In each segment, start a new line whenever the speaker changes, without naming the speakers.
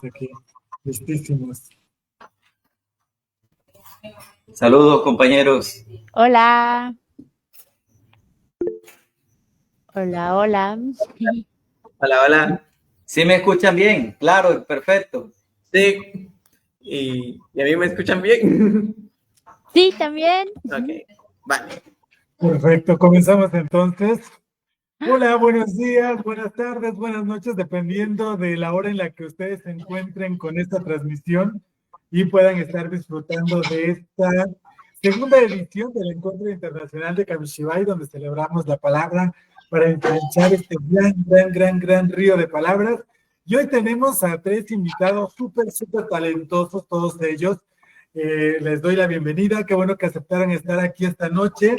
aquí, listísimos.
Saludos, compañeros.
Hola. Hola, hola.
Hola, hola. ¿Sí me escuchan bien? Claro, perfecto.
Sí. ¿Y a mí me escuchan bien?
Sí, también.
Ok, vale.
Perfecto, comenzamos entonces. Hola, buenos días, buenas tardes, buenas noches, dependiendo de la hora en la que ustedes se encuentren con esta transmisión y puedan estar disfrutando de esta segunda edición del Encuentro Internacional de Kamishibai, donde celebramos la palabra para ensanchar este gran río de palabras. Y hoy tenemos a tres invitados súper talentosos, todos ellos. Les doy la bienvenida, qué bueno que aceptaran estar aquí esta noche.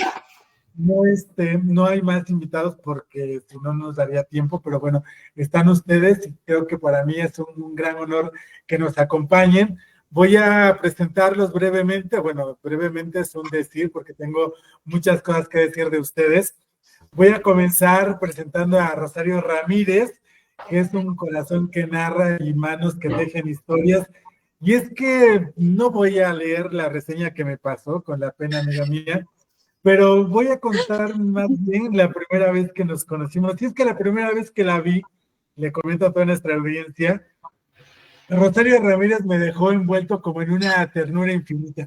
No hay más invitados porque si no nos daría tiempo, pero bueno, están ustedes y creo que para mí es un gran honor que nos acompañen. Voy a presentarlos brevemente, bueno, brevemente es un decir porque tengo muchas cosas que decir de ustedes. Voy a comenzar presentando a Rosario Ramírez, que es un corazón que narra y manos que tejen historias. Y es que no voy a leer la reseña que me pasó, con la pena amiga mía, pero voy a contar más bien la primera vez que nos conocimos. Y es que la primera vez que la vi, le comento a toda nuestra audiencia, Rosario Ramírez me dejó envuelto como en una ternura infinita.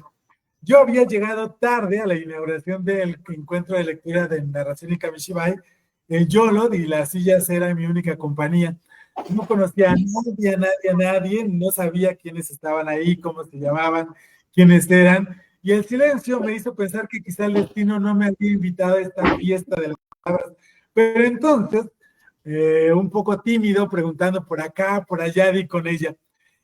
Yo había llegado tarde a la inauguración del encuentro de lectura de narración y Kamishibai, el Yolod y las sillas era mi única compañía. No conocía a nadie, no sabía quiénes estaban ahí, cómo se llamaban, quiénes eran, y el silencio me hizo pensar que quizá el destino no me había invitado a esta fiesta de las palabras. Pero entonces, un poco tímido, preguntando por acá, por allá, di con ella.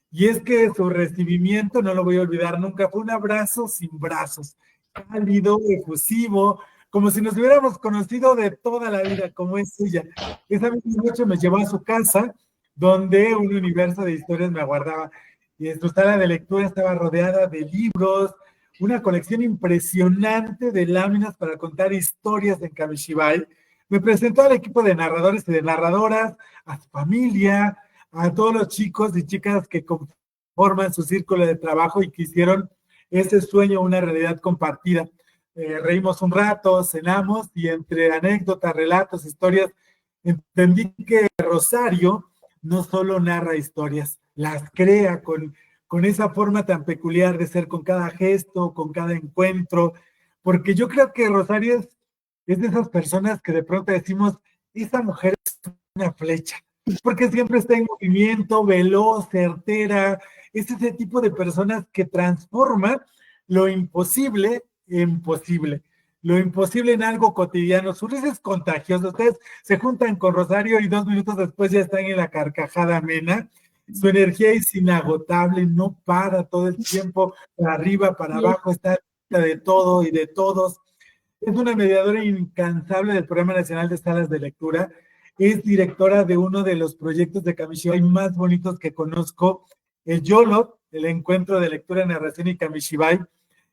Y es que su recibimiento, no lo voy a olvidar nunca, fue un abrazo sin brazos, cálido, efusivo, como si nos hubiéramos conocido de toda la vida, como es ella. Esa misma noche me llevó a su casa, donde un universo de historias me aguardaba. Y en su sala de lectura estaba rodeada de libros, una colección impresionante de láminas para contar historias en Kamishibai. Me presentó al equipo de narradores y de narradoras, a su familia, a todos los chicos y chicas que conforman su círculo de trabajo y que hicieron ese sueño una realidad compartida. Reímos un rato, cenamos y entre anécdotas, relatos, historias, entendí que Rosario no solo narra historias, las crea con esa forma tan peculiar de ser, con cada gesto, con cada encuentro, porque yo creo que Rosario es de esas personas que de pronto decimos, esa mujer es una flecha, porque siempre está en movimiento, veloz, certera, es ese tipo de personas que transforma lo imposible en posible, lo imposible en algo cotidiano. Su risa es contagiosa, ustedes se juntan con Rosario y 2 minutos después ya están en la carcajada amena, su energía es inagotable, no para todo el tiempo, para arriba, para abajo, está de todo y de todos. Es una mediadora incansable del Programa Nacional de Salas de Lectura. Es directora de uno de los proyectos de Kamishibai más bonitos que conozco, el YOLO, el Encuentro de Lectura, Narración y Kamishibai.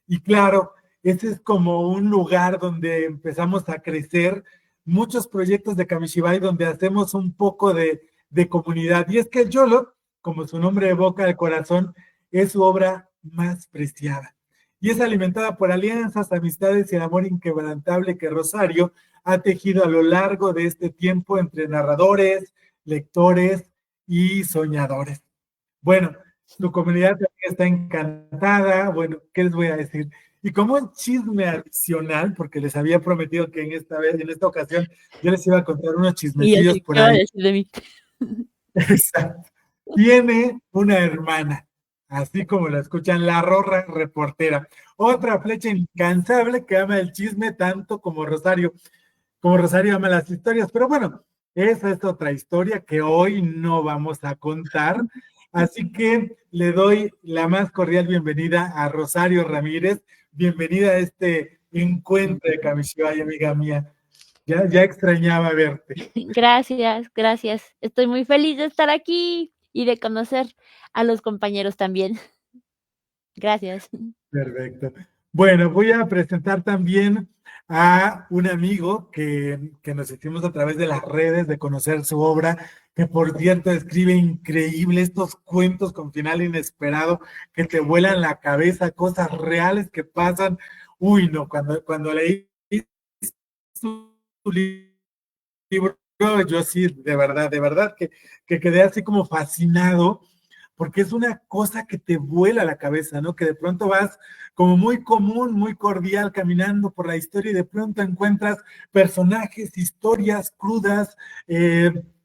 Y claro, ese es como un lugar donde empezamos a crecer muchos proyectos de Kamishibai donde hacemos un poco de comunidad. Y es que el YOLO, como su nombre evoca el corazón, es su obra más preciada y es alimentada por alianzas, amistades y el amor inquebrantable que Rosario ha tejido a lo largo de este tiempo entre narradores, lectores y soñadores. Bueno, su comunidad también está encantada. Bueno, ¿qué les voy a decir? Y como un chisme adicional, porque les había prometido que en esta ocasión, yo les iba a contar unos chismecillos por ahí.
De mí.
Exacto. Tiene una hermana, así como la escuchan, la Rorra reportera. Otra flecha incansable que ama el chisme tanto como Rosario ama las historias. Pero bueno, esa es otra historia que hoy no vamos a contar. Así que le doy la más cordial bienvenida a Rosario Ramírez. Bienvenida a este encuentro de Kamishibai, amiga mía. Ya extrañaba verte.
Gracias. Estoy muy feliz de estar aquí y de conocer a los compañeros también. Gracias.
Perfecto. Bueno, voy a presentar también a un amigo que nos hicimos a través de las redes de conocer su obra, que por cierto escribe increíble estos cuentos con final inesperado que te vuelan la cabeza, cosas reales que pasan. Uy, no, cuando leí su libro, yo sí, de verdad que quedé así como fascinado, porque es una cosa que te vuela la cabeza, ¿no? Que de pronto vas como muy común, muy cordial, caminando por la historia y de pronto encuentras personajes, historias crudas,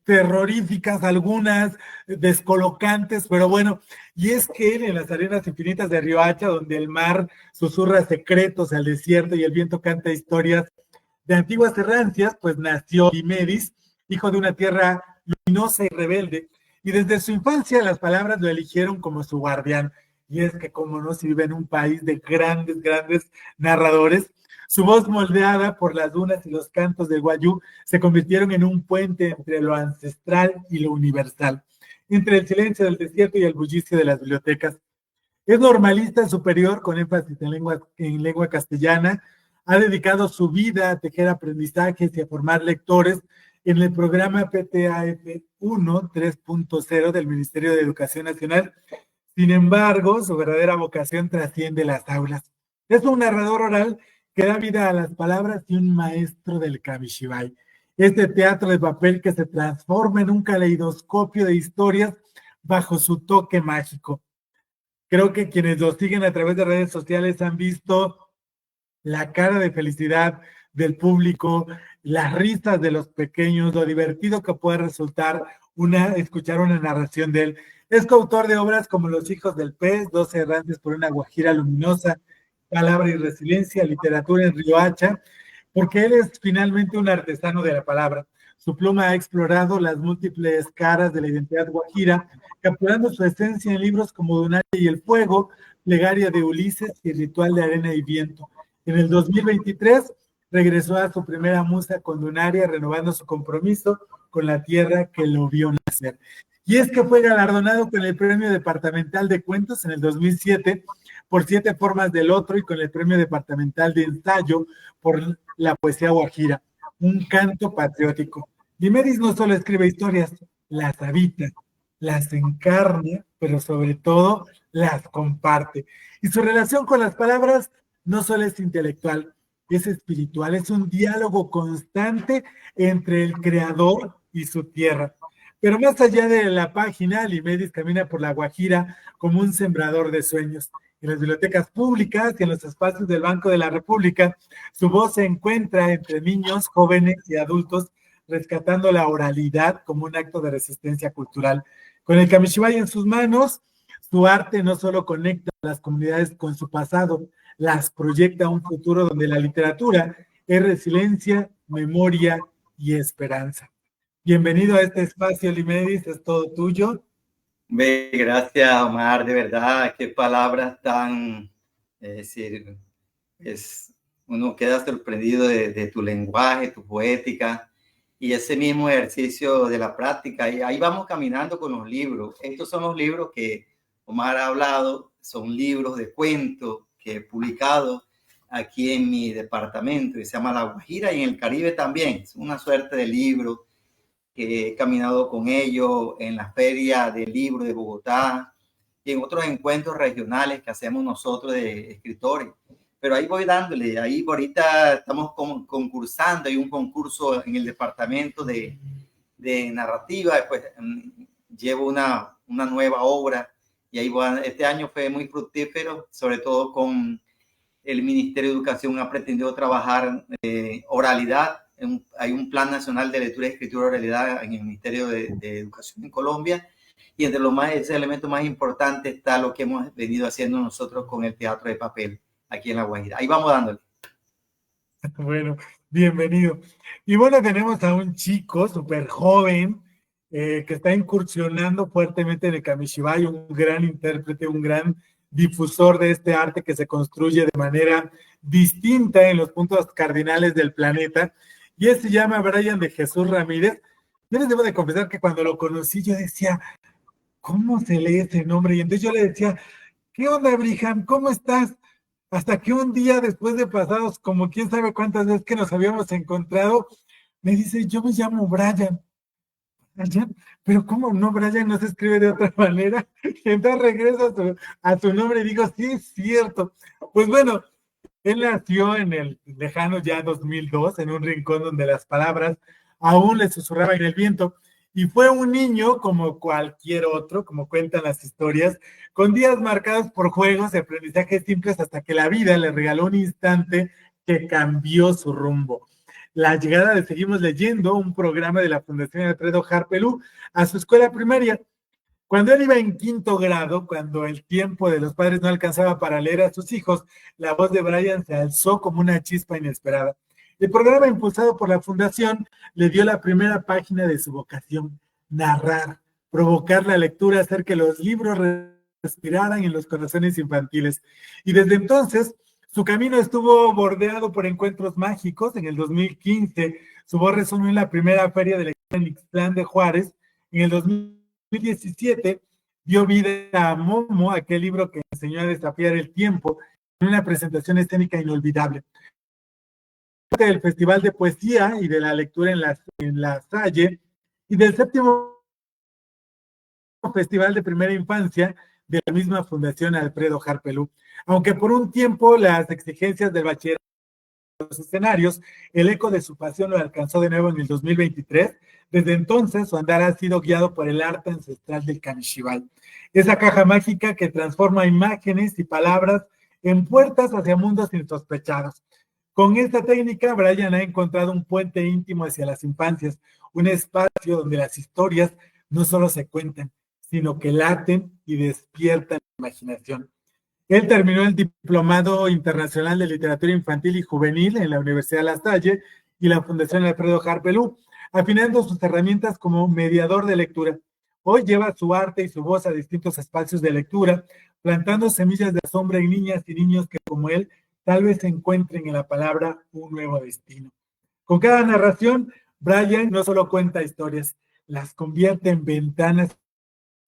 terroríficas, algunas descolocantes, pero bueno, y es que él en las arenas infinitas de Riohacha, donde el mar susurra secretos al desierto y el viento canta historias de antiguas errancias, pues nació Diomedes, hijo de una tierra luminosa y rebelde, y desde su infancia las palabras lo eligieron como su guardián. Y es que, como no, se vive en un país de grandes, grandes narradores, su voz moldeada por las dunas y los cantos del Guayú se convirtieron en un puente entre lo ancestral y lo universal, entre el silencio del desierto y el bullicio de las bibliotecas. Es normalista superior con énfasis en lengua castellana. Ha dedicado su vida a tejer aprendizajes y a formar lectores en el programa PTAF 1 3.0 del Ministerio de Educación Nacional. Sin embargo, su verdadera vocación trasciende las aulas. Es un narrador oral que da vida a las palabras y un maestro del Kamishibai. Este teatro de papel que se transforma en un caleidoscopio de historias bajo su toque mágico. Creo que quienes lo siguen a través de redes sociales han visto la cara de felicidad del público, las risas de los pequeños, lo divertido que puede resultar escuchar una narración de él. Es coautor de obras como Los hijos del pez, 12 errantes por una Guajira luminosa, Palabra y resiliencia, literatura en Riohacha, porque él es finalmente un artesano de la palabra. Su pluma ha explorado las múltiples caras de la identidad guajira, capturando su esencia en libros como Donaire y el fuego, Plegaria de Ulises y Ritual de arena y viento. En el 2023 regresó a su primera musa con Donaire, renovando su compromiso con la tierra que lo vio nacer. Y es que fue galardonado con el Premio Departamental de Cuentos en el 2007 por 7 formas del otro y con el Premio Departamental de Ensayo por la poesía guajira, un canto patriótico. Diomedes no solo escribe historias, las habita, las encarna, pero sobre todo las comparte. Y su relación con las palabras no solo es intelectual, es espiritual, es un diálogo constante entre el creador y su tierra. Pero más allá de la página, Diomedes camina por la Guajira como un sembrador de sueños. En las bibliotecas públicas y en los espacios del Banco de la República, su voz se encuentra entre niños, jóvenes y adultos, rescatando la oralidad como un acto de resistencia cultural. Con el Kamishibai en sus manos, su arte no solo conecta a las comunidades con su pasado, las proyecta a un futuro donde la literatura es resiliencia, memoria y esperanza. Bienvenido a este espacio, Diomedes, es todo tuyo.
Gracias, Omar, de verdad, qué palabras tan, uno queda sorprendido de tu lenguaje, tu poética y ese mismo ejercicio de la práctica. Y ahí vamos caminando con los libros. Estos son los libros que Omar ha hablado, son libros de cuentos que he publicado aquí en mi departamento, que se llama La Guajira, y en el Caribe también. Es una suerte de libro que he caminado con ellos en la Feria del Libro de Bogotá y en otros encuentros regionales que hacemos nosotros de escritores. Pero ahí voy dándole, ahí ahorita estamos concursando, hay un concurso en el departamento de narrativa, pues llevo una nueva obra y ahí voy, este año fue muy fructífero, sobre todo con el Ministerio de Educación ha pretendido trabajar oralidad. Hay un plan nacional de lectura y escritura oralidad en el Ministerio de Educación en Colombia y entre ese elemento más importante está lo que hemos venido haciendo nosotros con el teatro de papel aquí en La Guajira. Ahí vamos dándole.
Bueno, bienvenido. Y bueno, tenemos a un chico súper joven que está incursionando fuertemente en el Kamishibai, un gran intérprete, un gran difusor de este arte que se construye de manera distinta en los puntos cardinales del planeta. Y él se llama Brian de Jesús Ramírez. Yo les debo de confesar que cuando lo conocí yo decía, ¿cómo se lee ese nombre? Y entonces yo le decía, ¿qué onda, Brian? ¿Cómo estás? Hasta que un día, después de pasados como quién sabe cuántas veces que nos habíamos encontrado, me dice, yo me llamo Brian. Brian, pero ¿cómo no? Brian no se escribe de otra manera. Y entonces regreso a su nombre y digo, sí, es cierto. Pues bueno, él nació en el lejano ya 2002, en un rincón donde las palabras aún le susurraban en el viento, y fue un niño como cualquier otro, como cuentan las historias, con días marcados por juegos y aprendizajes simples hasta que la vida le regaló un instante que cambió su rumbo. La llegada de Seguimos Leyendo, un programa de la Fundación Alfredo Harpelú, a su escuela primaria. Cuando él iba en quinto grado, cuando el tiempo de los padres no alcanzaba para leer a sus hijos, la voz de Brian se alzó como una chispa inesperada. El programa impulsado por la fundación le dio la primera página de su vocación, narrar, provocar la lectura, hacer que los libros respiraran en los corazones infantiles. Y desde entonces, su camino estuvo bordeado por encuentros mágicos. En el 2015, su voz resonó en la primera feria de lectura en Ixtlán de Juárez. En el 2017 dio vida a Momo, aquel libro que enseñó a desafiar el tiempo, en una presentación escénica inolvidable. Del Festival de Poesía y de la Lectura en la Salle, y del séptimo Festival de Primera Infancia de la misma Fundación Alfredo Harpelú. Aunque por un tiempo las exigencias del bachillerato de los escenarios, el eco de su pasión lo alcanzó de nuevo en el 2023. Desde entonces, su andar ha sido guiado por el arte ancestral del Kamishibai, esa caja mágica que transforma imágenes y palabras en puertas hacia mundos insospechados. Con esta técnica, Brian ha encontrado un puente íntimo hacia las infancias, un espacio donde las historias no solo se cuentan, sino que laten y despiertan la imaginación. Él terminó el Diplomado Internacional de Literatura Infantil y Juvenil en la Universidad La Salle y la Fundación Alfredo Harpelú, afinando sus herramientas como mediador de lectura. Hoy lleva su arte y su voz a distintos espacios de lectura, plantando semillas de asombro en niñas y niños que, como él, tal vez encuentren en la palabra un nuevo destino. Con cada narración, Brian no solo cuenta historias, las convierte en ventanas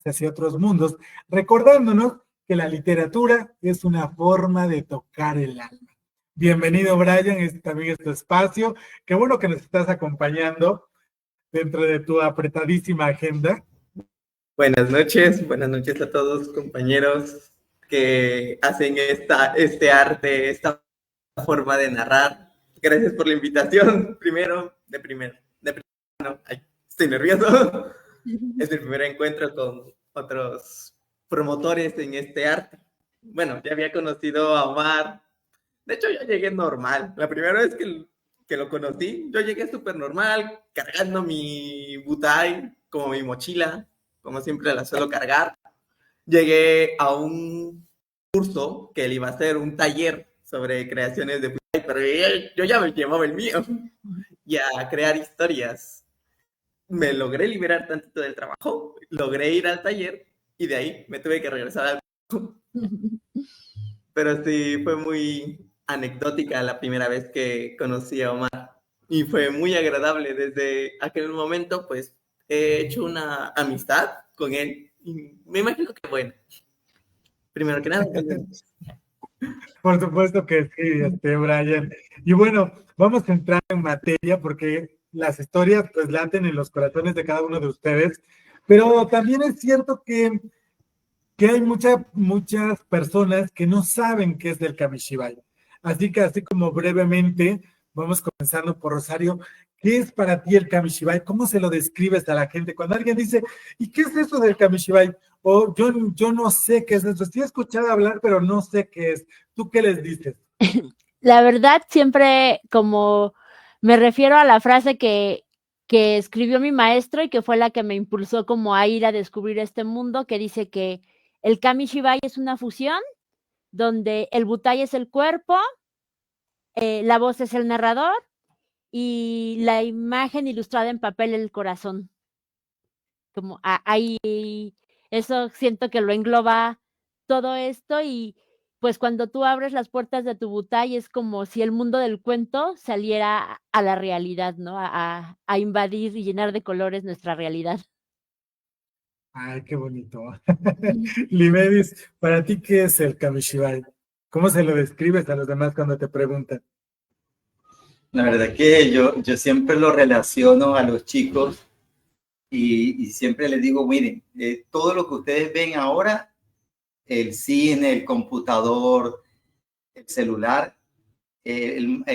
hacia otros mundos, recordándonos que la literatura es una forma de tocar el alma. Bienvenido, Brian, este también es tu espacio. Qué bueno que nos estás acompañando dentro de tu apretadísima agenda.
Buenas noches a todos, compañeros que hacen este arte, esta forma de narrar. Gracias por la invitación, ay, estoy nervioso. Es mi primer encuentro con otros promotores en este arte. Bueno, ya había conocido a Omar. De hecho, yo llegué normal. La primera vez que lo conocí, yo llegué súper normal, cargando mi butai, como mi mochila, como siempre la suelo cargar. Llegué a un curso que él iba a hacer, un taller sobre creaciones de butai, pero yo ya me llevaba el mío, y a crear historias. Me logré liberar tantito del trabajo, logré ir al taller, y de ahí me tuve que regresar al trabajo. Pero sí, fue muy anecdótica la primera vez que conocí a Omar. Y fue muy agradable. Desde aquel momento, pues, he hecho una amistad con él. Y me imagino que, bueno, primero que nada.
Por supuesto que sí, Brian. Y bueno, vamos a entrar en materia porque las historias pues laten en los corazones de cada uno de ustedes, pero también es cierto que hay muchas personas que no saben qué es del Kamishibai. Así que así como brevemente, vamos comenzando por Rosario. ¿Qué es para ti el Kamishibai? ¿Cómo se lo describes a la gente? Cuando alguien dice, ¿y qué es eso del Kamishibai? O yo no sé qué es eso. Sí he escuchado hablar, pero no sé qué es. ¿Tú qué les dices?
La verdad, siempre como me refiero a la frase que escribió mi maestro y que fue la que me impulsó como a ir a descubrir este mundo, que dice que el Kamishibai es una fusión donde el butai es el cuerpo, la voz es el narrador y la imagen ilustrada en papel el corazón. Como ahí, eso siento que lo engloba todo esto y pues cuando tú abres las puertas de tu butai es como si el mundo del cuento saliera a la realidad, ¿no? A invadir y llenar de colores nuestra realidad.
Ay, qué bonito. Limedis, ¿para ti qué es el Kamishibai? ¿Cómo se lo describes a los demás cuando te preguntan?
La verdad que yo siempre lo relaciono a los chicos y siempre les digo, miren, todo lo que ustedes ven ahora, el cine, el computador, el celular, esta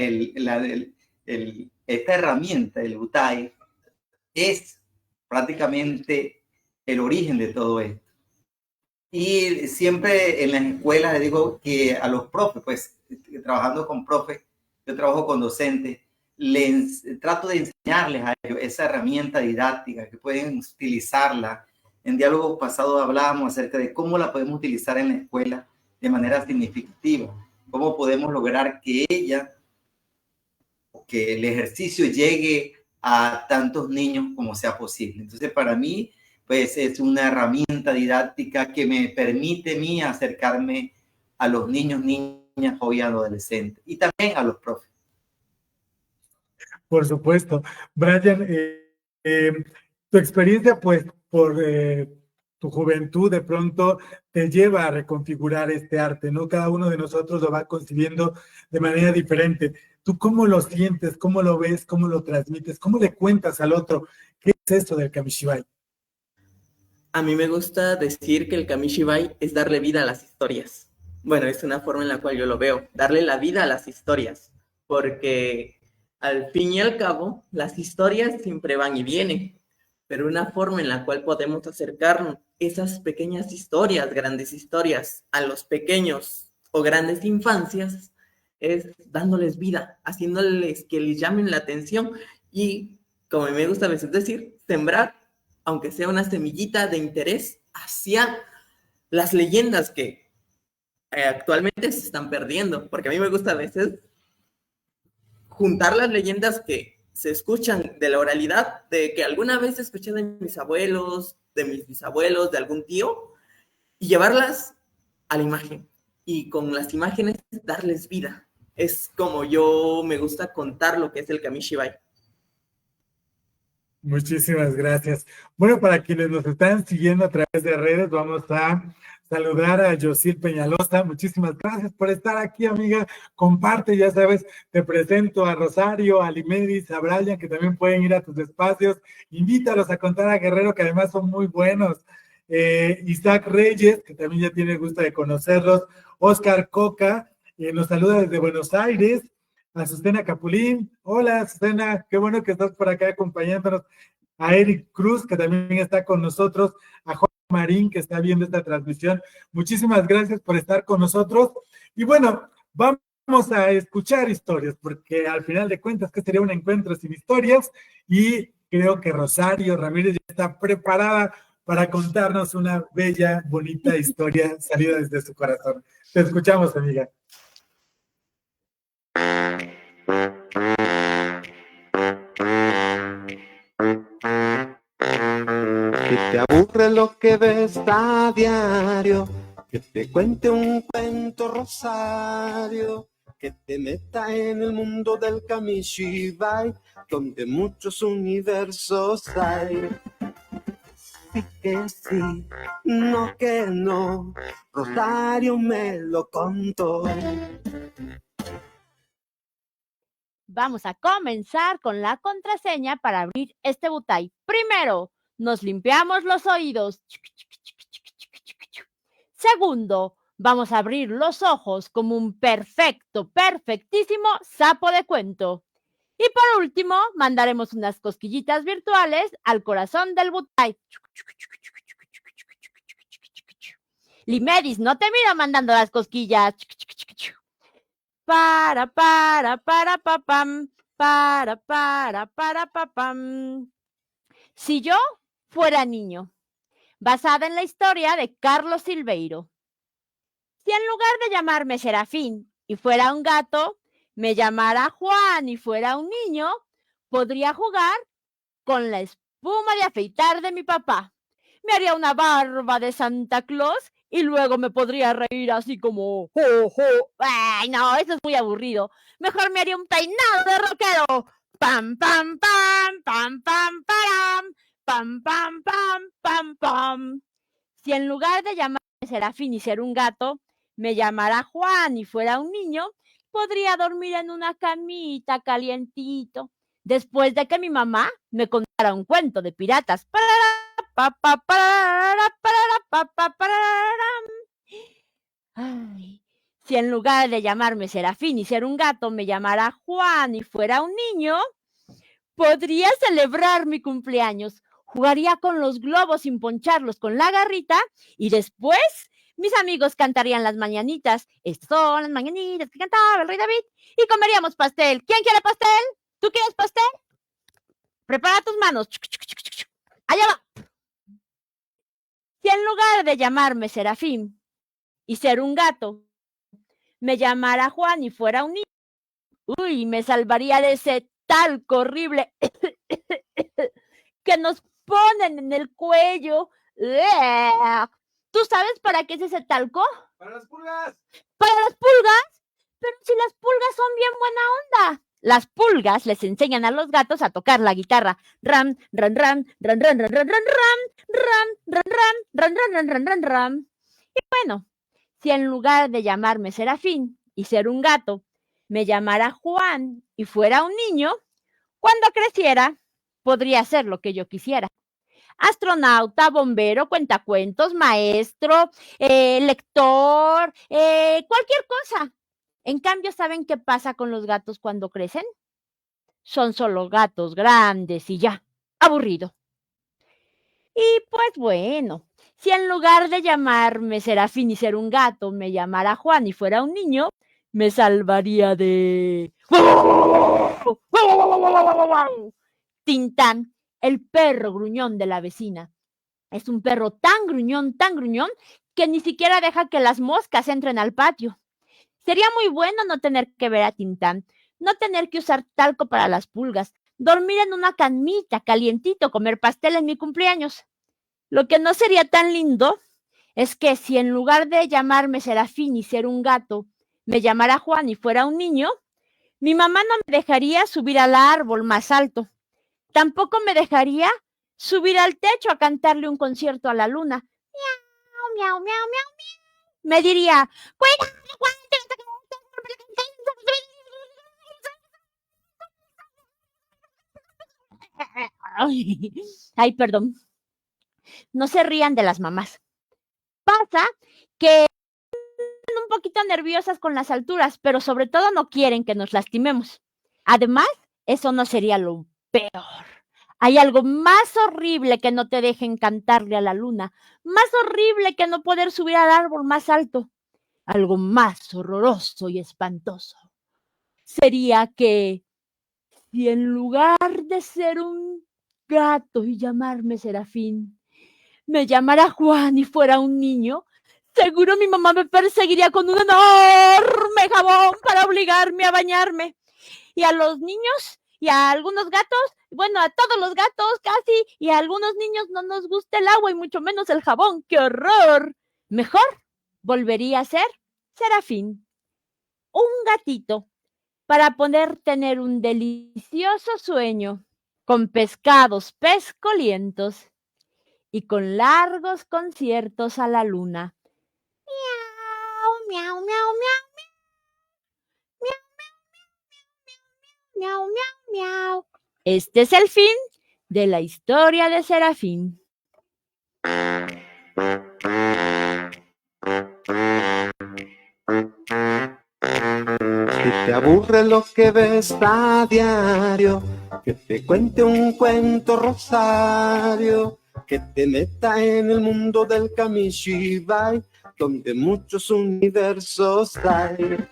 herramienta, el Butai, es prácticamente el origen de todo esto. Y siempre en las escuelas les digo que a los profes, pues trabajando con profes, yo trabajo con docentes, trato de enseñarles a ellos esa herramienta didáctica que pueden utilizarla. En diálogos pasados hablábamos acerca de cómo la podemos utilizar en la escuela de manera significativa, cómo podemos lograr que el ejercicio llegue a tantos niños como sea posible. Entonces, para mí, pues es una herramienta didáctica que me permite a mí acercarme a los niños, niñas, jóvenes, adolescentes y también a los profes.
Por supuesto. Brian, tu experiencia, pues, por tu juventud, de pronto te lleva a reconfigurar este arte, ¿no? Cada uno de nosotros lo va concibiendo de manera diferente. ¿Tú cómo lo sientes? ¿Cómo lo ves? ¿Cómo lo transmites? ¿Cómo le cuentas al otro? ¿Qué es esto del Kamishibai?
A mí me gusta decir que el Kamishibai es darle vida a las historias. Bueno, es una forma en la cual yo lo veo, darle la vida a las historias, porque al fin y al cabo, las historias siempre van y vienen, pero una forma en la cual podemos acercarnos esas pequeñas historias, grandes historias, a los pequeños o grandes infancias, es dándoles vida, haciéndoles que les llamen la atención y, como me gusta a veces decir, sembrar, aunque sea una semillita de interés hacia las leyendas que actualmente se están perdiendo, porque a mí me gusta a veces juntar las leyendas que se escuchan de la oralidad, de que alguna vez escuché de mis abuelos, de mis bisabuelos, de algún tío, y llevarlas a la imagen, y con las imágenes darles vida. Es como yo me gusta contar lo que es el Kamishibai.
Muchísimas gracias. Bueno, para quienes nos están siguiendo a través de redes, vamos a saludar a Yosil Peñalosa. Muchísimas gracias por estar aquí, amiga. Comparte, ya sabes, te presento a Rosario, a Limedis, a Brian, que también pueden ir a tus espacios. Invítalos a contar a Guerrero, que además son muy buenos. Isaac Reyes, que también ya tiene el gusto de conocerlos. Oscar Coca, nos saluda desde Buenos Aires. A Susana Capulín. Hola, Susana, qué bueno que estás por acá acompañándonos. A Eric Cruz, que también está con nosotros. A Juan Marín, que está viendo esta transmisión. Muchísimas gracias por estar con nosotros. Y bueno, vamos a escuchar historias, porque al final de cuentas, ¿qué sería un encuentro sin historias? Y creo que Rosario Ramírez ya está preparada para contarnos una bella, bonita historia salida desde su corazón. Te escuchamos, amiga.
Que te aburre lo que ves a diario, que te cuente un cuento, Rosario, que te meta en el mundo del Kamishibai, donde muchos universos hay. Sí que sí, no que no, Rosario me lo contó.
Vamos a comenzar con la contraseña para abrir este Butai. Primero, nos limpiamos los oídos. Segundo, vamos a abrir los ojos como un perfectísimo sapo de cuento. Y por último, mandaremos unas cosquillitas virtuales al corazón del Butai. Limedis, no te miro mandando las cosquillas. Para, papam, para, papam. Si yo fuera niño, basada en la historia de Carlos Silveiro. Si en lugar de llamarme Serafín y fuera un gato, me llamara Juan y fuera un niño, podría jugar con la espuma de afeitar de mi papá. Me haría una barba de Santa Claus y luego me podría reír así como ¡jo, jo! ¡Ay, no! Eso es muy aburrido. Mejor me haría un peinado de rockero. ¡Pam, pam, pam! ¡Pam, pam, param! ¡Pam, pam, pam! ¡Pam, pam! Si en lugar de llamarme Serafín y ser un gato, me llamara Juan y fuera un niño, podría dormir en una camita calientito, después de que mi mamá me contara un cuento de piratas. Ay, si en lugar de llamarme Serafín y ser un gato me llamara Juan y fuera un niño, podría celebrar mi cumpleaños. Jugaría con los globos sin poncharlos con la garrita y después mis amigos cantarían las mañanitas. Estas son las mañanitas que cantaba el rey David. Y comeríamos pastel. ¿Quién quiere pastel? ¿Tú quieres pastel? Prepara tus manos. Allá va. Si en lugar de llamarme Serafín y ser un gato, me llamara Juan y fuera un niño, uy, me salvaría de ese talco horrible que nos ponen en el cuello. ¿Tú sabes para qué es ese talco?
¡Para las pulgas!
¿Para las pulgas? Pero si las pulgas son bien buena onda. Las pulgas les enseñan a los gatos a tocar la guitarra. Ram, ran, ram, ran, ran, ran, ran, ran, ram, ran, ran, ran, ran, ran, ran, ran, ram. Y bueno, si en lugar de llamarme Serafín y ser un gato, me llamara Juan y fuera un niño, cuando creciera, podría hacer lo que yo quisiera. Astronauta, bombero, cuentacuentos, maestro, lector, cualquier cosa. En cambio, ¿saben qué pasa con los gatos cuando crecen? Son solo gatos grandes y ya, aburrido. Y pues bueno, si en lugar de llamarme Serafín y ser un gato, me llamara Juan y fuera un niño, me salvaría de Tintán, el perro gruñón de la vecina. Es un perro tan gruñón, que ni siquiera deja que las moscas entren al patio. Sería muy bueno no tener que ver a Tintán, no tener que usar talco para las pulgas, dormir en una camita calientito, comer pastel en mi cumpleaños. Lo que no sería tan lindo es que si en lugar de llamarme Serafín y ser un gato, me llamara Juan y fuera un niño, mi mamá no me dejaría subir al árbol más alto. Tampoco me dejaría subir al techo a cantarle un concierto a la luna. Miau, miau, miau, miau, miau. Me diría, cuidado, Juan. Ay, perdón. No se rían de las mamás. Pasa que están un poquito nerviosas con las alturas, pero sobre todo no quieren que nos lastimemos. Además, eso no sería lo peor. Hay algo más horrible que no te dejen cantarle a la luna, más horrible que no poder subir al árbol más alto. Algo más horroroso y espantoso sería que si en lugar de ser un gato y llamarme Serafín, me llamara Juan y fuera un niño, seguro mi mamá me perseguiría con un enorme jabón para obligarme a bañarme. Y a los niños y a algunos gatos, bueno, a todos los gatos casi, y a algunos niños no nos gusta el agua y mucho menos el jabón. ¡Qué horror! Mejor volvería a ser Serafín, un gatito, para poder tener un delicioso sueño con pescados pescolientos y con largos conciertos a la luna. Miau, miau, miau, miau, miau, miau, miau, miau, miau. Este es el fin de la historia de Serafín.
Si te aburre lo que ves a diario, que te cuente un cuento Rosario, que te meta en el mundo del Kamishibai, donde muchos universos hay.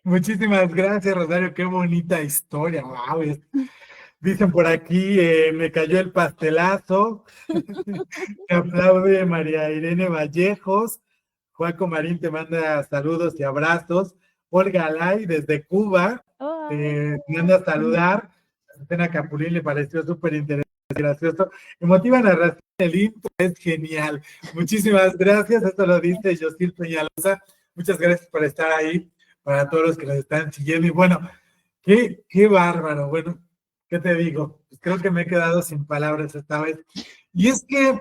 Muchísimas gracias, Rosario. Qué bonita historia. Wow. Dicen por aquí, me cayó el pastelazo. Te aplaude María Irene Vallejos. Joaco Marín te manda saludos y abrazos. Olga Alay desde Cuba te manda a saludar. A Tena Capulín le pareció súper interesante, gracioso. Emotiva narración del intro es genial. Muchísimas gracias. Esto lo dice Yosil Peñalosa. Muchas gracias por estar ahí, para todos los que nos están siguiendo. Y bueno, Qué bárbaro. Bueno, ¿qué te digo? Pues creo que me he quedado sin palabras esta vez. Y es que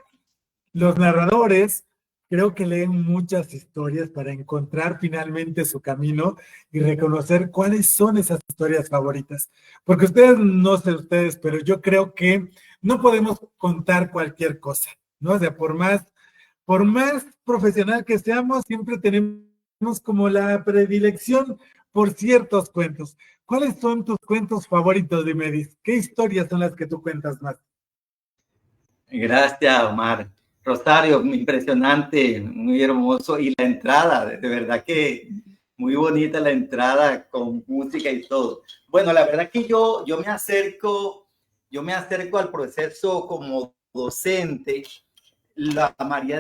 los narradores creo que leen muchas historias para encontrar finalmente su camino y reconocer cuáles son esas historias favoritas. Porque ustedes, no sé ustedes, pero yo creo que no podemos contar cualquier cosa, ¿no? O sea, por más profesional que seamos, siempre tenemos como la predilección por ciertos cuentos. ¿Cuáles son tus cuentos favoritos, Dimedis? ¿Qué historias son las que tú cuentas más?
Gracias, Omar. Rosario, impresionante, muy hermoso. Y la entrada, de verdad que muy bonita la entrada con música y todo. Bueno, la verdad que yo me acerco al proceso como docente. La mayoría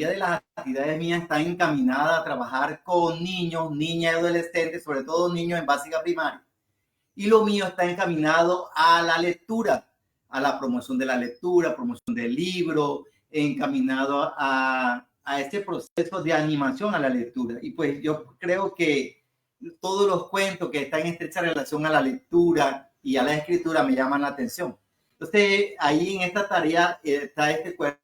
de las actividades mías están encaminadas a trabajar con niños, niñas y adolescentes, sobre todo niños en básica primaria. Y lo mío está encaminado a la lectura, a la promoción de la lectura, promoción del libro, encaminado a este proceso de animación a la lectura. Y pues yo creo que todos los cuentos que están en estrecha relación a la lectura y a la escritura me llaman la atención. Entonces, ahí en esta tarea está este cuento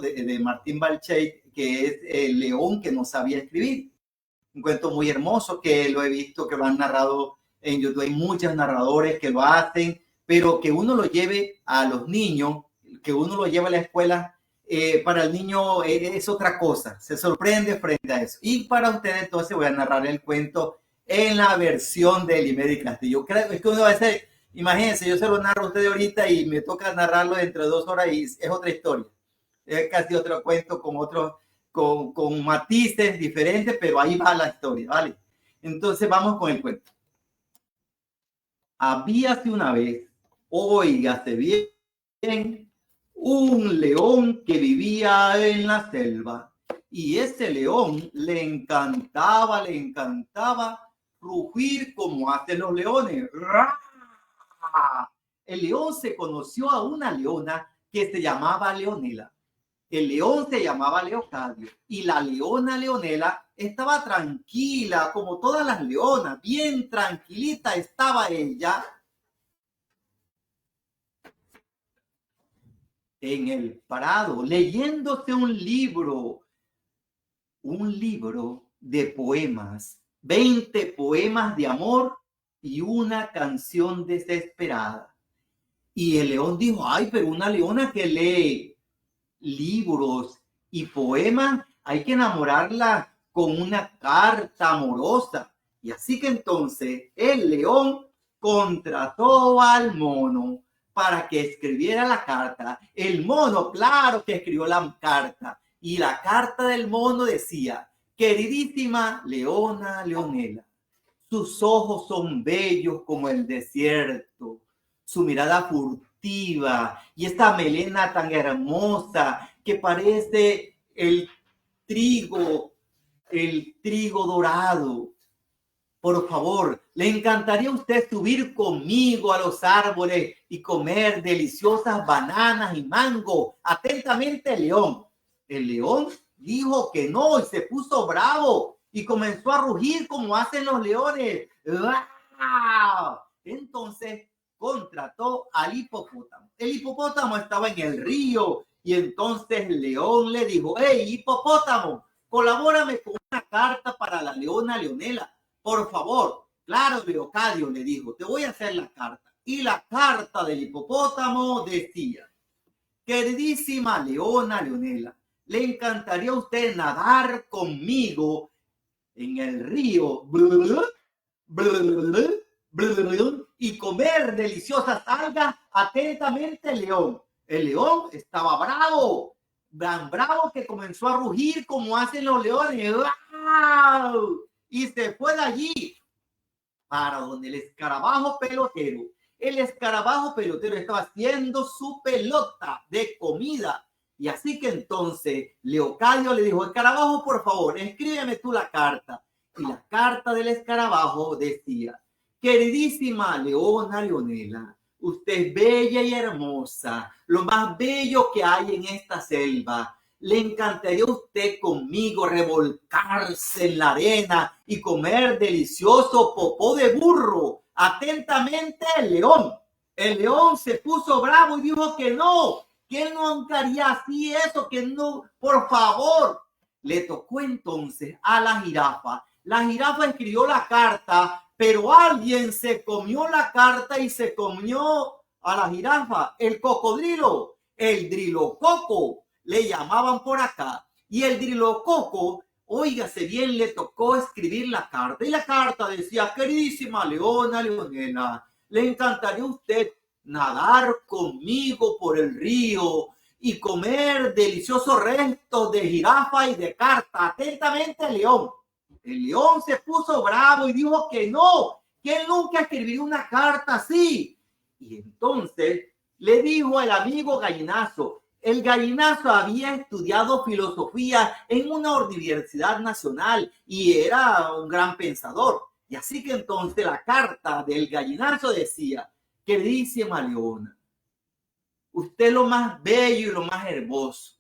de Martín Balchet, que es El león que no sabía escribir. Un cuento muy hermoso que lo he visto, que lo han narrado en YouTube. Hay muchos narradores que lo hacen, pero que uno lo lleve a los niños, que uno lo lleve a la escuela, para el niño es otra cosa. Se sorprende frente a eso. Y para ustedes entonces voy a narrar el cuento en la versión de Limery Castillo. Creo es que uno va a decir, imagínense, yo se lo narro a ustedes ahorita y me toca narrarlo dentro de 2 horas y es otra historia. Es casi otro cuento con matices diferentes, pero ahí va la historia, ¿vale? Entonces vamos con el cuento. Habíase una vez, óigase bien, un león que vivía en la selva, y ese león le encantaba rugir como hacen los leones. El león se conoció a una leona que se llamaba Leonela. El león se llamaba Leocadio y la leona Leonela estaba tranquila, como todas las leonas, bien tranquilita estaba ella en el prado, leyéndose un libro de poemas, 20 poemas de amor y una canción desesperada. Y el león dijo, ay, pero una leona que lee libros y poemas, hay que enamorarla con una carta amorosa. Y así que entonces el león contrató al mono para que escribiera la carta. El mono, claro que escribió la carta. Y la carta del mono decía, queridísima Leona Leonela, sus ojos son bellos como el desierto, su mirada furtiva y esta melena tan hermosa que parece el trigo dorado. Por favor, ¿le encantaría a usted subir conmigo a los árboles y comer deliciosas bananas y mango? Atentamente, el león. El león dijo que no y se puso bravo y comenzó a rugir como hacen los leones. Entonces contrató al hipopótamo. El hipopótamo estaba en el río y entonces el león le dijo, hey, hipopótamo, colabórame con una carta para la leona Leonela. Por favor. Claro, Leocadio, le dijo, te voy a hacer la carta. Y la carta del hipopótamo decía, queridísima leona Leonela, ¿le encantaría a usted nadar conmigo en el río y comer deliciosas algas? Atentamente, león. El león estaba bravo, tan bravo que comenzó a rugir como hacen los leones. Y se fue de allí para donde el escarabajo pelotero. El escarabajo pelotero estaba haciendo su pelota de comida. Y así que entonces Leocadio le dijo, escarabajo, por favor, escríbeme tú la carta. Y la carta del escarabajo decía, queridísima leona Leonela, usted es bella y hermosa, lo más bello que hay en esta selva. ¿Le encantaría a usted conmigo revolcarse en la arena y comer delicioso popó de burro? Atentamente el león. El león se puso bravo y dijo que no, que él nunca haría así eso, que no, por favor. Le tocó entonces a la jirafa. La jirafa escribió la carta, pero alguien se comió la carta y se comió a la jirafa. El cocodrilo, el drilococo, le llamaban por acá. Y el drilococo, óigase bien, le tocó escribir la carta. Y la carta decía: queridísima Leona Leonela, le encantaría a usted nadar conmigo por el río y comer deliciosos restos de jirafa y de carta. Atentamente, león. El león se puso bravo y dijo que no, que él nunca escribiría una carta así. Y entonces le dijo al amigo gallinazo. El gallinazo había estudiado filosofía en una universidad nacional y era un gran pensador. Y así que entonces la carta del gallinazo decía: queridísima Leona, usted es lo más bello y lo más hermoso.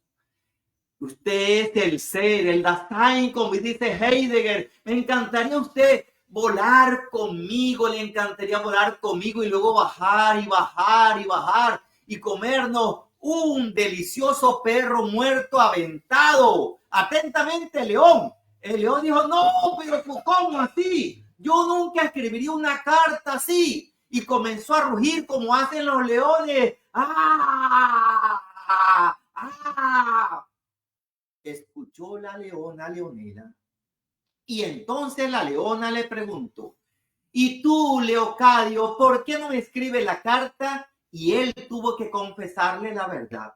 Usted es el ser, el Dasein, como dice Heidegger. Me encantaría usted volar conmigo, le encantaría volar conmigo y luego bajar y bajar y bajar y comernos un delicioso perro muerto aventado. Atentamente, león. El león dijo: no, pero ¿cómo así? Yo nunca escribiría una carta así. Y comenzó a rugir como hacen los leones. ¡Ah! ¡Ah! Escuchó la leona Leonela. Y entonces la leona le preguntó: ¿y tú, Leocadio, por qué no me escribes la carta? Y él tuvo que confesarle la verdad,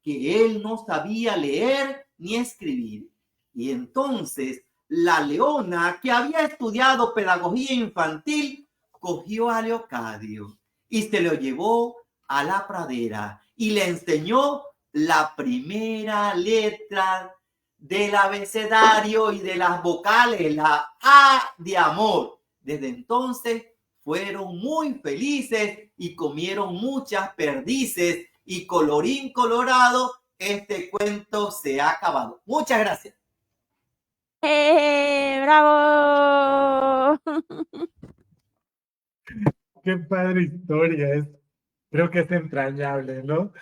que él no sabía leer ni escribir. Y entonces la leona, que había estudiado pedagogía infantil, cogió a Leocadio y se lo llevó a la pradera y le enseñó la primera letra del abecedario y de las vocales, la A de amor. Desde entonces fueron muy felices y comieron muchas perdices y colorín colorado, este cuento se ha acabado. Muchas gracias.
¡Bravo!
Qué padre historia es. Creo que es entrañable, ¿no?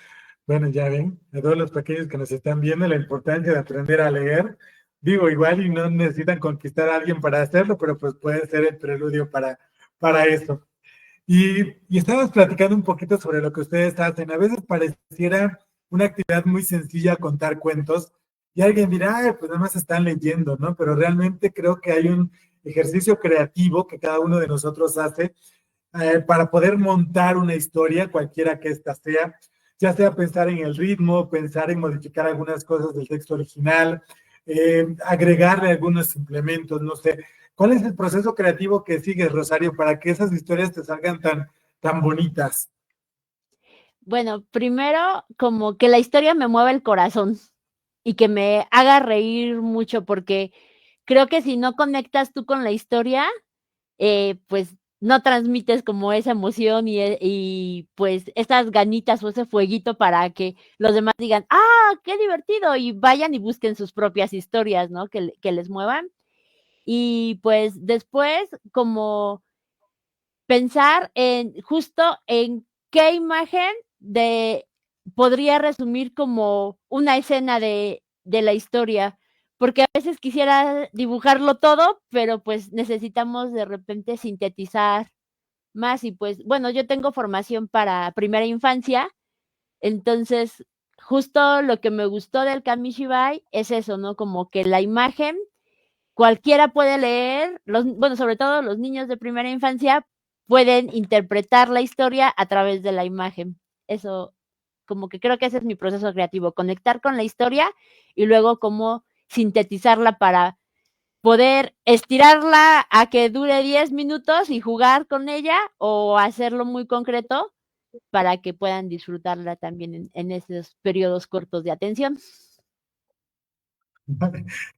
Bueno, ya ven, a todos los pequeños que nos están viendo, la importancia de aprender a leer. Digo, igual y no necesitan conquistar a alguien para hacerlo, pero pues puede ser el preludio para eso. Y estábamos platicando un poquito sobre lo que ustedes hacen. A veces pareciera una actividad muy sencilla contar cuentos y alguien dirá: ay, pues nada más están leyendo, ¿no? Pero realmente creo que hay un ejercicio creativo que cada uno de nosotros hace para poder montar una historia, cualquiera que ésta sea, ya sea pensar en el ritmo, pensar en modificar algunas cosas del texto original, agregarle algunos implementos, no sé. ¿Cuál es el proceso creativo que sigues, Rosario, para que esas historias te salgan tan bonitas?
Bueno, primero, como que la historia me mueva el corazón y que me haga reír mucho, porque creo que si no conectas tú con la historia, pues no transmites como esa emoción y pues esas ganitas o ese fueguito para que los demás digan: ¡ah, qué divertido! Y vayan y busquen sus propias historias, ¿no? Que les muevan. Y pues después, como pensar justo en qué imagen podría resumir como una escena de la historia, porque a veces quisiera dibujarlo todo, pero pues necesitamos de repente sintetizar más y pues, bueno, yo tengo formación para primera infancia, entonces justo lo que me gustó del Kamishibai es eso, ¿no? Como que la imagen cualquiera puede leer, bueno, sobre todo los niños de primera infancia pueden interpretar la historia a través de la imagen. Eso, como que creo que ese es mi proceso creativo, conectar con la historia y luego como sintetizarla para poder estirarla a que dure 10 minutos y jugar con ella o hacerlo muy concreto para que puedan disfrutarla también en esos periodos cortos de atención.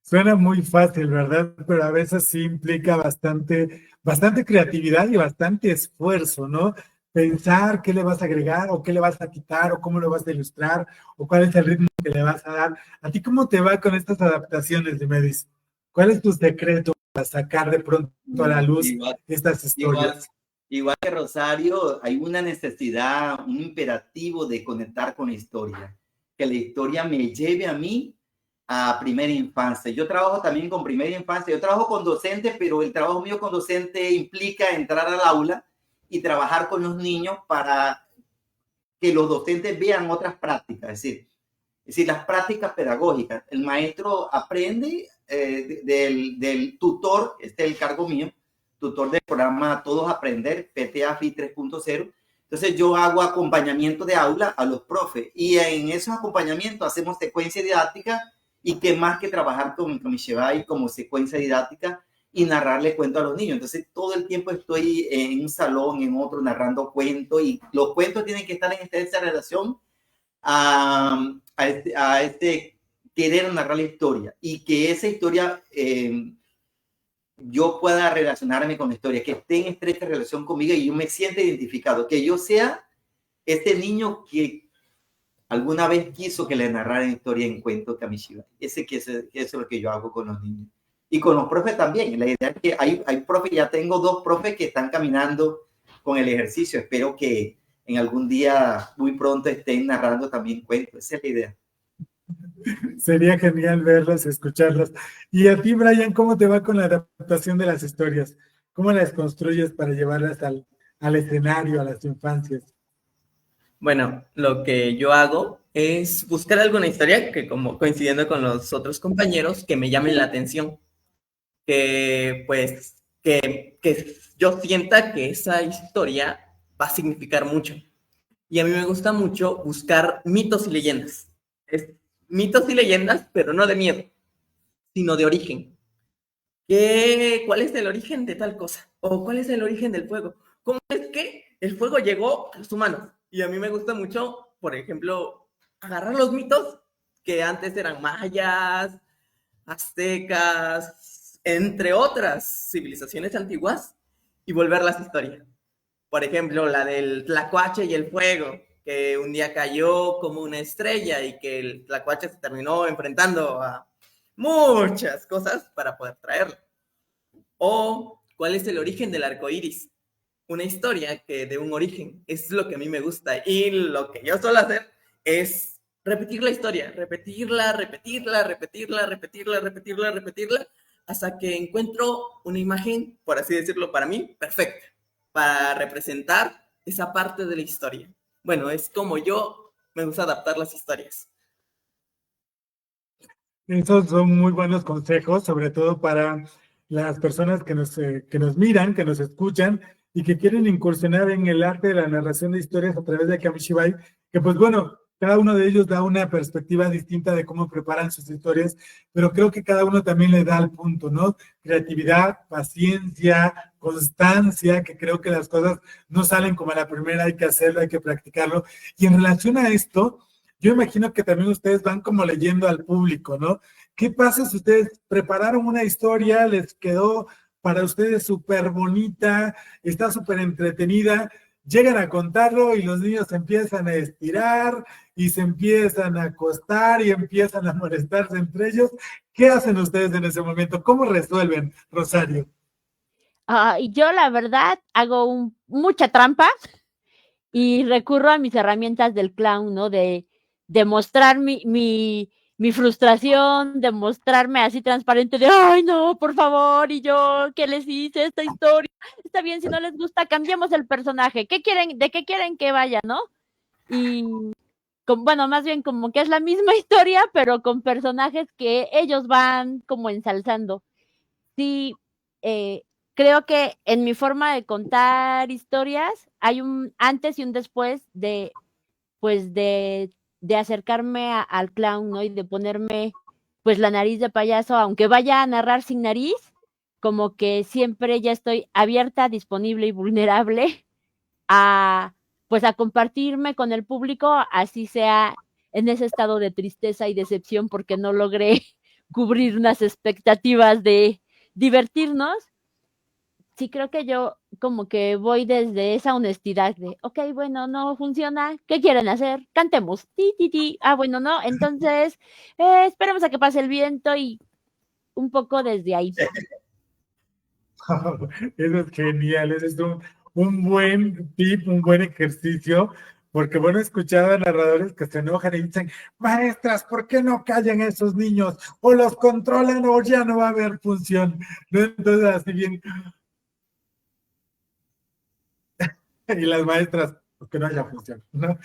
Suena muy fácil, ¿verdad? Pero a veces sí implica bastante creatividad y bastante esfuerzo, ¿no? Pensar qué le vas a agregar o qué le vas a quitar o cómo lo vas a ilustrar o cuál es el ritmo que le vas a dar. ¿A ti cómo te va con estas adaptaciones, Diomedes? ¿Cuál es tu secreto para sacar de pronto a la luz estas historias?
Igual que Rosario, hay una necesidad, un imperativo de conectar con la historia, que la historia me lleve a mí a primera infancia. Yo trabajo también con primera infancia, yo trabajo con docentes, pero el trabajo mío con docente implica entrar al aula y trabajar con los niños para que los docentes vean otras prácticas, es decir, las prácticas pedagógicas. El maestro aprende del tutor, este es el cargo mío, tutor del programa Todos Aprender, PTA FI 3.0. Entonces yo hago acompañamiento de aula a los profes y en esos acompañamientos hacemos secuencia didáctica y qué más que trabajar con Kamishibai como secuencia didáctica y narrarle cuentos a los niños. Entonces todo el tiempo estoy en un salón, en otro, narrando cuentos y los cuentos tienen que estar en esta relación a querer narrar la historia y que esa historia yo pueda relacionarme con la historia, que esté en estrecha relación conmigo y yo me sienta identificado, que yo sea este niño que alguna vez quiso que le narraran historia en cuentos Kamishibai. Eso es lo que yo hago con los niños. Y con los profes también. La idea es que hay profes, ya tengo 2 profes que están caminando con el ejercicio. Espero que en algún día, muy pronto, estén narrando también cuentos. Esa es la idea.
Sería genial verlos, escucharlos. Y a ti, Brian, ¿cómo te va con la adaptación de las historias? ¿Cómo las construyes para llevarlas al escenario, a las infancias?
Bueno, lo que yo hago es buscar alguna historia que, como coincidiendo con los otros compañeros, que me llamen la atención. Que yo sienta que esa historia va a significar mucho. Y a mí me gusta mucho buscar mitos y leyendas. Mitos y leyendas, pero no de miedo, sino de origen. ¿Cuál es el origen de tal cosa? ¿O cuál es el origen del fuego? ¿Cómo es que el fuego llegó a los humanos? Y a mí me gusta mucho, por ejemplo, agarrar los mitos que antes eran mayas, aztecas, entre otras civilizaciones antiguas, y volverlas historia. Por ejemplo, la del Tlacuache y el fuego, que un día cayó como una estrella y que el Tlacuache se terminó enfrentando a muchas cosas para poder traerlo. O cuál es el origen del arco iris. Una historia que de un origen es lo que a mí me gusta. Y lo que yo suelo hacer es repetir la historia, repetirla, hasta que encuentro una imagen, por así decirlo, para mí, perfecta, para representar esa parte de la historia. Bueno, es como yo me gusta adaptar las historias.
Esos son muy buenos consejos, sobre todo para las personas que nos miran, que nos escuchan y que quieren incursionar en el arte de la narración de historias a través de Kamishibai, que pues bueno, cada uno de ellos da una perspectiva distinta de cómo preparan sus historias, pero creo que cada uno también le da al punto, ¿no? Creatividad, paciencia, constancia, que creo que las cosas no salen como a la primera, hay que hacerlo, hay que practicarlo. Y en relación a esto, yo imagino que también ustedes van como leyendo al público, ¿no? ¿Qué pasa si ustedes prepararon una historia, les quedó para ustedes súper bonita, está súper entretenida, llegan a contarlo y los niños se empiezan a estirar y se empiezan a acostar y empiezan a molestarse entre ellos? ¿Qué hacen ustedes en ese momento? ¿Cómo resuelven, Rosario?
Y yo la verdad hago mucha trampa y recurro a mis herramientas del clown, ¿no? De mostrar mi frustración, de mostrarme así transparente de, ay, no, por favor, y yo, ¿qué les hice esta historia? Está bien, si no les gusta, cambiemos el personaje. ¿De qué quieren que vaya, no? Y, bueno, más bien como que es la misma historia, pero con personajes que ellos van como ensalzando. Sí, creo que en mi forma de contar historias hay un antes y un después de, pues, de acercarme al clown, ¿no? Y de ponerme, pues, la nariz de payaso, aunque vaya a narrar sin nariz, como que siempre ya estoy abierta, disponible y vulnerable a, pues, a compartirme con el público, así sea en ese estado de tristeza y decepción porque no logré cubrir unas expectativas de divertirnos. Sí, creo que yo como que voy desde esa honestidad de, ok, bueno, no funciona, ¿qué quieren hacer? Cantemos, ti, ti, ti. Bueno, no, entonces esperemos a que pase el viento y un poco desde ahí.
Eso es genial, ese es un buen tip, un buen ejercicio, porque bueno, he escuchado a narradores que se enojan y dicen, maestras, ¿por qué no callan a esos niños? O los controlan o ya no va a haber función. ¿No? Entonces, así bien. Y las maestras, pues que no haya función, ¿no?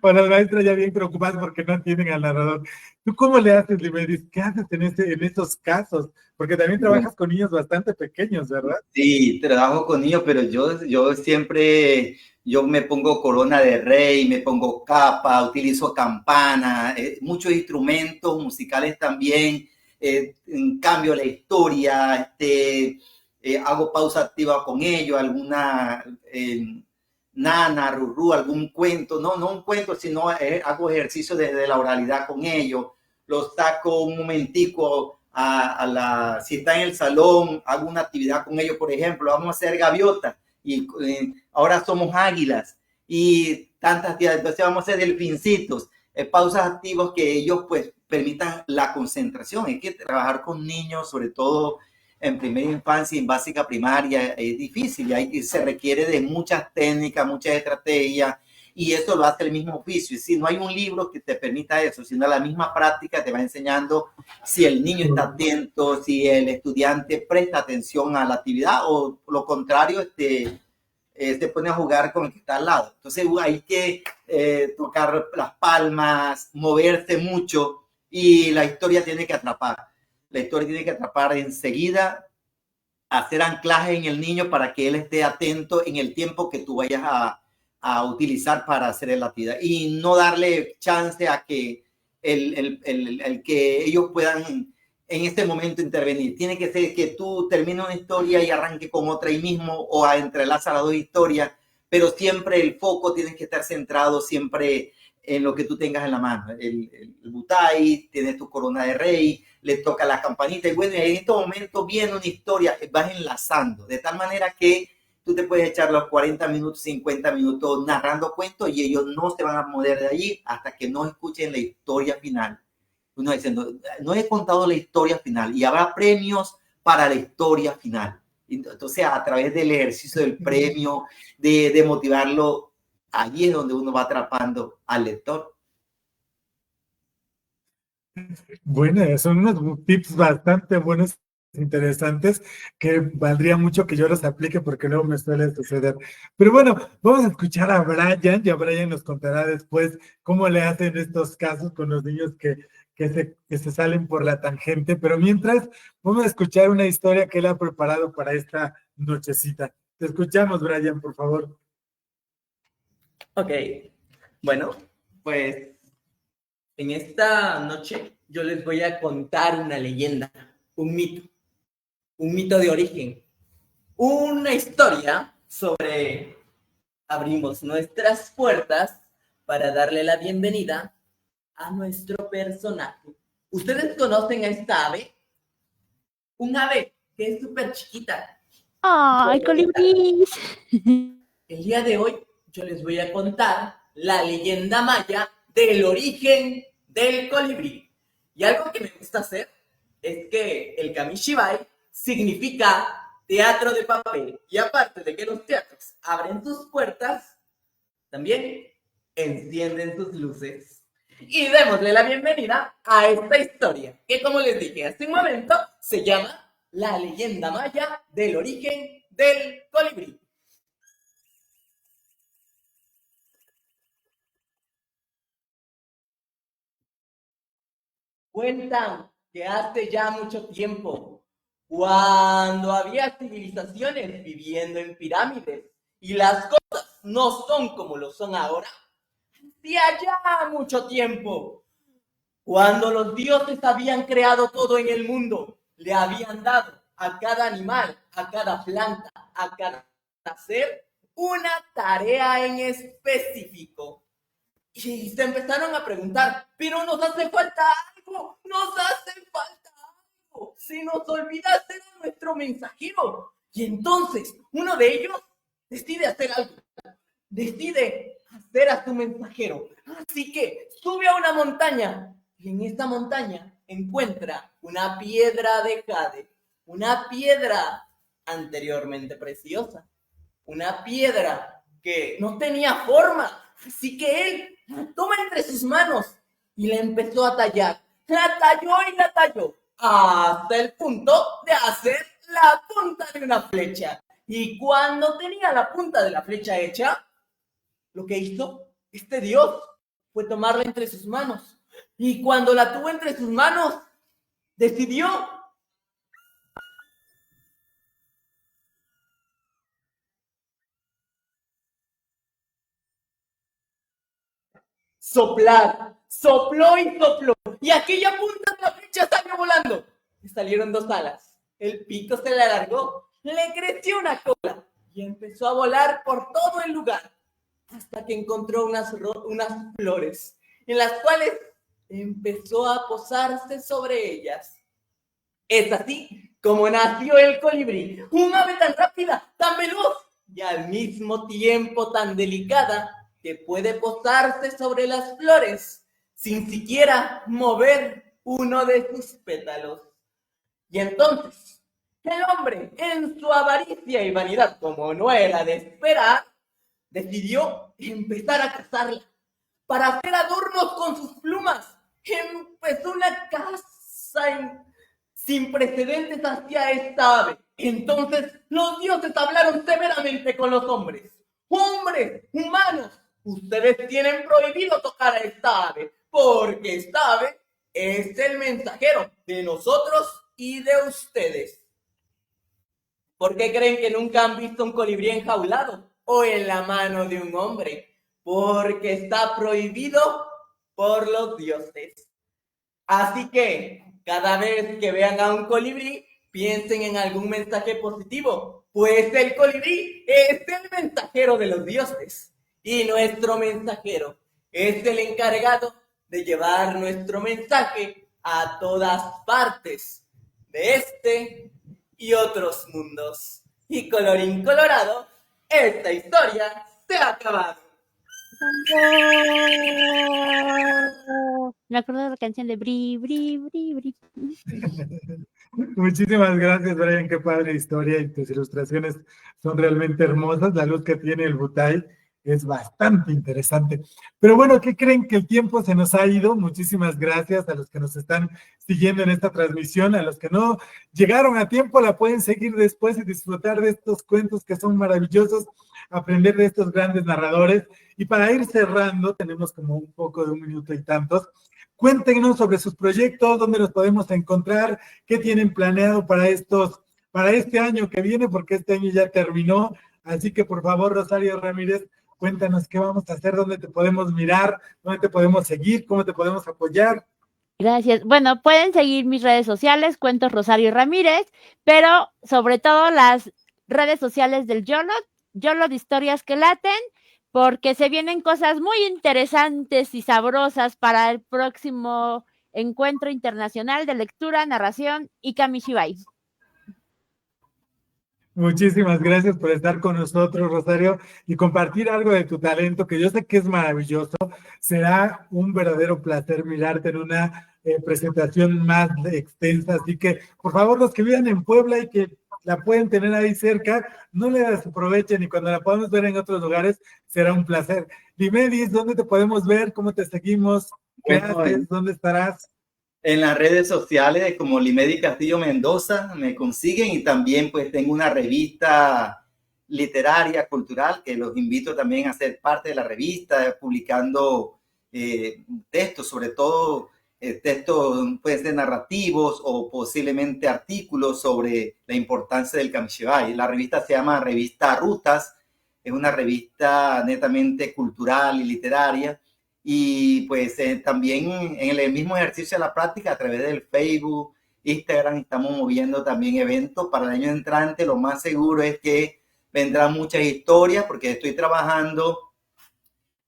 O las maestras ya bien preocupadas porque no tienen al narrador. ¿Tú cómo le haces, Limeris? ¿Qué haces en estos casos? Porque también
Bueno,
trabajas con niños bastante pequeños, ¿verdad?
sí, trabajo con niños, pero yo siempre, yo me pongo corona de rey, me pongo capa, utilizo campana, muchos instrumentos musicales también, cambio la historia, hago pausa activa con ellos, alguna nana, rurú, algún cuento, no un cuento, sino hago ejercicio desde la oralidad con ellos, los saco un momentico si está en el salón, hago una actividad con ellos, por ejemplo, vamos a hacer gaviotas y ahora somos águilas y tantas actividades, entonces vamos a hacer delfincitos, pausas activas que ellos pues permitan la concentración. Hay que trabajar con niños, sobre todo en primera infancia y en básica primaria, es difícil, se requiere de muchas técnicas, muchas estrategias, y eso lo hace el mismo oficio. Y si no hay un libro que te permita eso, sino la misma práctica te va enseñando si el niño está atento, si el estudiante presta atención a la actividad o lo contrario, se pone a jugar con el que está al lado. Entonces hay que tocar las palmas, moverse mucho y la historia tiene que atrapar. La historia tiene que atrapar enseguida, hacer anclaje en el niño para que él esté atento en el tiempo que tú vayas a utilizar para hacer la actividad y no darle chance a que el que ellos puedan en este momento intervenir. Tiene que ser que tú termines una historia y arranque con otra ahí mismo o a entrelazar las dos historias, pero siempre el foco tiene que estar centrado siempre en lo que tú tengas en la mano. El butay, tienes tu corona de rey, le toca la campanita y bueno, en este momento viene una historia, vas enlazando, de tal manera que tú te puedes echar los 40 minutos, 50 minutos narrando cuentos y ellos no se van a mover de allí hasta que no escuchen la historia final. Uno diciendo, no he contado la historia final y habrá premios para la historia final. Entonces, a través del ejercicio del premio, de motivarlo, allí es donde uno va atrapando al lector.
Bueno, son unos tips bastante buenos, interesantes, que valdría mucho que yo los aplique porque luego me suele suceder. Pero bueno, vamos a escuchar a Brian, ya Brian nos contará después cómo le hacen estos casos con los niños que se salen por la tangente. Pero mientras, vamos a escuchar una historia que él ha preparado para esta nochecita. Te escuchamos, Brian, por favor.
Ok, bueno, pues en esta noche yo les voy a contar una leyenda, un mito de origen, una historia sobre abrimos nuestras puertas para darle la bienvenida a nuestro personaje. ¿Ustedes conocen a esta ave? Un ave que es súper chiquita.
¡Ay, colibrí!
El día de hoy yo les voy a contar la leyenda maya del origen del colibrí. Y algo que me gusta hacer es que el Kamishibai significa teatro de papel. Y aparte de que los teatros abren sus puertas, también encienden sus luces. Y démosle la bienvenida a esta historia, que como les dije hace un momento, se llama La leyenda maya del origen del colibrí. Cuentan que hace ya mucho tiempo, cuando había civilizaciones viviendo en pirámides y las cosas no son como lo son ahora, hacía ya mucho tiempo, cuando los dioses habían creado todo en el mundo, le habían dado a cada animal, a cada planta, a cada ser, una tarea en específico. Y se empezaron a preguntar, pero nos hace falta algo, se nos olvida hacer a nuestro mensajero. Y entonces uno de ellos decide hacer algo, decide hacer a su mensajero. Así que sube a una montaña y en esta montaña encuentra una piedra de jade, una piedra anteriormente preciosa. una piedra que no tenía forma. Así que él la toma entre sus manos y la empezó a tallar. La talló y la talló hasta el punto de hacer la punta de una flecha. Y cuando tenía la punta de la flecha hecha, lo que hizo este Dios fue tomarla entre sus manos. Y cuando la tuvo entre sus manos, decidió soplar. Sopló y sopló. Y aquella punta de la flecha salió volando. Le salieron dos alas. El pico se le alargó. Le creció una cola. Y empezó a volar por todo el lugar. Hasta que encontró unas flores. En las cuales empezó a posarse sobre ellas. Es así como nació el colibrí. Un ave tan rápida, tan veloz y al mismo tiempo tan delicada que puede posarse sobre las flores sin siquiera mover uno de sus pétalos. Y entonces, el hombre, en su avaricia y vanidad, como no era de esperar, decidió empezar a cazarla para hacer adornos con sus plumas. Empezó una caza sin precedentes hacia esta ave. Entonces los dioses hablaron severamente con los hombres. Hombres, humanos, ustedes tienen prohibido tocar a esta ave, porque esta ave es el mensajero de nosotros y de ustedes. ¿Por qué creen que nunca han visto un colibrí enjaulado o en la mano de un hombre? Porque está prohibido por los dioses. Así que cada vez que vean a un colibrí, piensen en algún mensaje positivo, pues el colibrí es el mensajero de los dioses y nuestro mensajero es el encargado de llevar nuestro mensaje a todas partes de este y otros mundos. Y colorín colorado, esta historia se ha acabado.
Me acuerdo de la canción de Bri, Bri, Bri, Bri.
Muchísimas gracias, Brian. Qué padre historia y tus ilustraciones son realmente hermosas. La luz que tiene el Butay es bastante interesante. Pero bueno, ¿qué creen? Que el tiempo se nos ha ido. Muchísimas gracias a los que nos están siguiendo en esta transmisión. A los que no llegaron a tiempo, la pueden seguir después y disfrutar de estos cuentos que son maravillosos, aprender de estos grandes narradores. Y para ir cerrando, tenemos como un poco de un minuto y tantos. Cuéntenos sobre sus proyectos, dónde los podemos encontrar, qué tienen planeado para este año que viene, porque este año ya terminó. Así que por favor, Rosario Ramírez, cuéntanos qué vamos a hacer, dónde te podemos mirar, dónde te podemos seguir, cómo te podemos apoyar.
Gracias. Bueno, pueden seguir mis redes sociales, Cuentos Rosario Ramírez, pero sobre todo las redes sociales del YOLO de Historias que Laten, porque se vienen cosas muy interesantes y sabrosas para el próximo Encuentro Internacional de Lectura, Narración y Kamishibai.
Muchísimas gracias por estar con nosotros, Rosario, y compartir algo de tu talento, que yo sé que es maravilloso. Será un verdadero placer mirarte en una presentación más extensa. Así que, por favor, los que vivan en Puebla y que la pueden tener ahí cerca, no le desaprovechen, y cuando la podamos ver en otros lugares, será un placer. Limedis, ¿dónde te podemos ver? ¿Cómo te seguimos? ¿Qué haces? ¿Dónde estarás?
En las redes sociales como Limedi Castillo Mendoza me consiguen, y también pues tengo una revista literaria, cultural, que los invito también a ser parte de la revista, publicando textos, sobre todo textos pueden ser narrativos o posiblemente artículos sobre la importancia del Kamishibai. La revista se llama Revista Rutas, es una revista netamente cultural y literaria. Y pues también en el mismo ejercicio de la práctica, a través del Facebook, Instagram, estamos moviendo también eventos para el año entrante. Lo más seguro es que vendrán muchas historias, porque estoy trabajando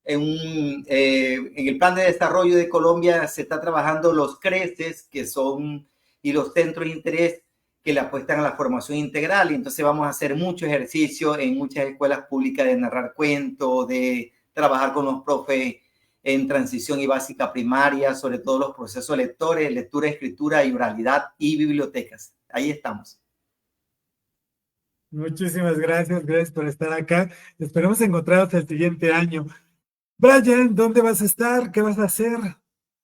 en el plan de desarrollo de Colombia. Se está trabajando los CRECES, que son, y los centros de interés que le apuestan a la formación integral. Y entonces vamos a hacer mucho ejercicio en muchas escuelas públicas de narrar cuentos, de trabajar con los profes en transición y básica primaria, sobre todo los procesos lectores, lectura, escritura y oralidad, y bibliotecas. Ahí estamos.
Muchísimas gracias por estar acá. Esperemos encontrarnos el siguiente año. Brian, ¿dónde vas a estar? ¿Qué vas a hacer?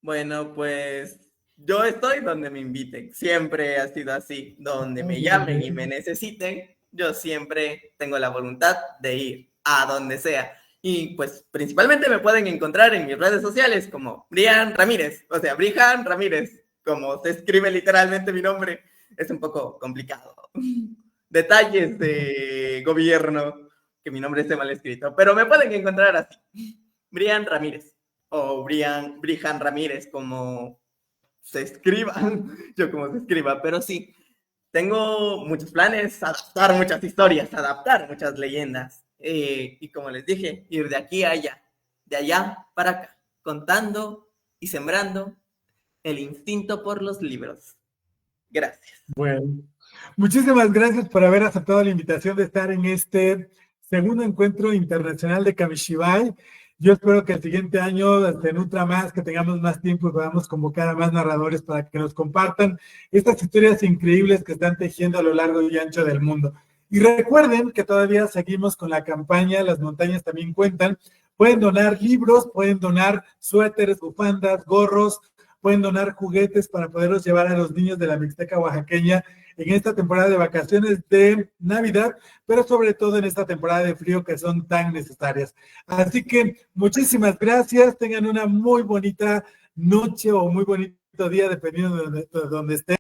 Bueno, pues yo estoy donde me inviten. Siempre ha sido así. Donde me llamen y me necesiten, yo siempre tengo la voluntad de ir a donde sea. Y pues principalmente me pueden encontrar en mis redes sociales como Brian Ramírez. O sea, Brian Ramírez, como se escribe literalmente mi nombre. Es un poco complicado. Detalles de gobierno, que mi nombre esté mal escrito. Pero me pueden encontrar así. Brian Ramírez. O Brian Ramírez, como se escriba, yo como se escriba, pero sí, tengo muchos planes, adaptar muchas historias, adaptar muchas leyendas, y como les dije, ir de aquí a allá, de allá para acá, contando y sembrando el instinto por los libros. Gracias.
Bueno, muchísimas gracias por haber aceptado la invitación de estar en este segundo encuentro internacional de Kamishibai. Yo espero que el siguiente año se nutra más, que tengamos más tiempo y podamos convocar a más narradores para que nos compartan estas historias increíbles que están tejiendo a lo largo y ancho del mundo. Y recuerden que todavía seguimos con la campaña Las Montañas También Cuentan. Pueden donar libros, pueden donar suéteres, bufandas, gorros, pueden donar juguetes para poderlos llevar a los niños de la Mixteca oaxaqueña en esta temporada de vacaciones de Navidad, pero sobre todo en esta temporada de frío que son tan necesarias. Así que muchísimas gracias, tengan una muy bonita noche o muy bonito día, dependiendo de donde estén.